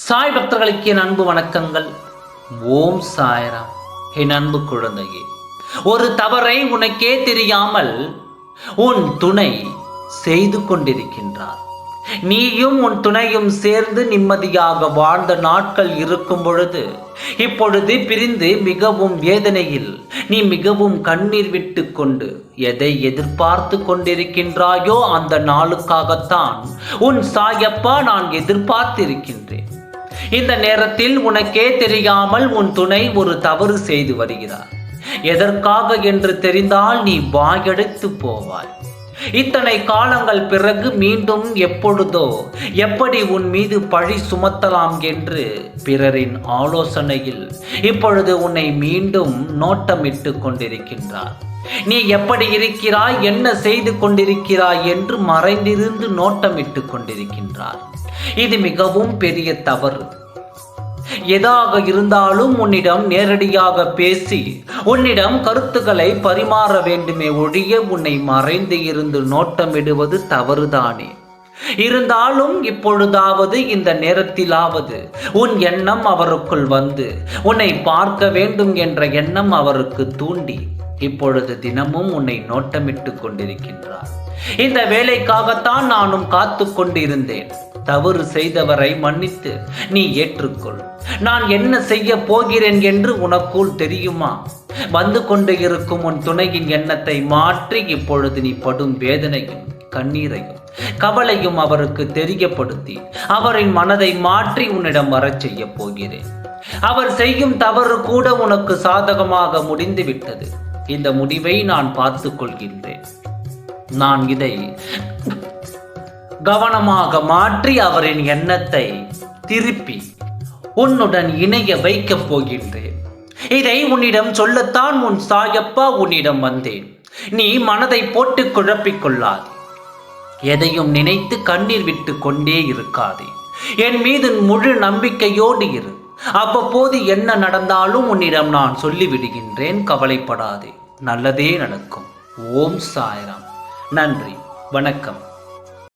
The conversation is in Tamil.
சாய் பக்தர்களுக்கு என் அன்பு வணக்கங்கள். ஓம் சாய்ராம். என் அன்பு குழந்தையே, ஒரு தவறை உனக்கே தெரியாமல் உன் துணை செய்து கொண்டிருக்கின்றார். நீயும் உன் துணையும் சேர்ந்து நிம்மதியாக வாழ்ந்த நாட்கள் இருக்கும் பொழுது இப்பொழுது பிரிந்து மிகவும் வேதனையில் நீ மிகவும் கண்ணீர் விட்டு கொண்டு எதை எதிர்பார்த்து கொண்டிருக்கின்றாயோ அந்த நாளுக்காகத்தான் உன் சாயப்பா நான் எதிர்பார்த்திருக்கின்றேன். இந்த நேரத்தில் உனக்கே தெரியாமல் உன் துணை ஒரு தவறு செய்து வருகிறார். எதற்காக என்று தெரிந்தால் நீ வாயெடுத்து போவாய். இத்தனை காலங்கள் பிறகு மீண்டும் எப்பொழுதோ எப்படி உன் மீது பழி சுமத்தலாம் என்று பிறரின் ஆலோசனையில் இப்பொழுது உன்னை மீண்டும் நோட்டமிட்டு கொண்டிருக்கின்றார். நீ எப்படி இருக்கிறாய், என்ன செய்து கொண்டிருக்கிறாய் என்று மறைந்திருந்து நோட்டமிட்டு கொண்டிருக்கின்றார். இது மிகவும் பெரிய தவறு. எதாக இருந்தாலும் உன்னிடம் நேரடியாக பேசி உன்னிடம் கருத்துக்களை பரிமாற வேண்டுமே ஒழிய உன்னை மறைந்து இருந்து நோட்டமிடுவது தவறுதானே. இருந்தாலும் இப்பொழுதாவது இந்த நேரத்திலாவது உன் எண்ணம் அவருக்குள் வந்து உன்னை பார்க்க வேண்டும் என்ற எண்ணம் அவருக்கு தூண்டி இப்பொழுது தினமும் உன்னை நோட்டமிட்டு கொண்டிருக்கின்றார். இந்த வேலைக்காகத்தான் நானும் காத்து கொண்டிருந்தேன். தவறு செய்தவரை மன்னித்து நீ ஏற்றுக்கொள். நான் என்ன செய்ய போகிறேன் என்று உனக்குள் தெரியுமா? வந்து கொண்டு இருக்கும் உன் துணையின் எண்ணத்தை மாற்றி இப்பொழுது நீ படும் வேதனையும் கண்ணீரையும் கவலையும் அவருக்கு தெரியப்படுத்தி அவரின் மனதை மாற்றி உன்னிடம் வரச் செய்ய போகிறேன். அவர் செய்யும் தவறு கூட உனக்கு சாதகமாக முடிந்து விட்டது. இந்த முடிவை நான் பார்த்து கொள்கின்றேன். நான் இதை கவனமாக மாற்றி அவரின் எண்ணத்தை திருப்பி உன்னுடன் இணைய வைக்கப் போகின்றேன். இதை உன்னிடம் சொல்லத்தான் உன் சாயப்பா உன்னிடம் வந்தேன். நீ மனதை போட்டு குழப்பிக் கொள்ளாதே. எதையும் நினைத்து கண்ணீர் விட்டு கொண்டே இருக்காதே. என் மீது முழு நம்பிக்கையோடு இரு. அவ்வப்போது என்ன நடந்தாலும் உன்னிடம் நான் சொல்லிவிடுகின்றேன். கவலைப்படாதே, நல்லதே நடக்கும். ஓம் சாய்ராம். நன்றி, வணக்கம்.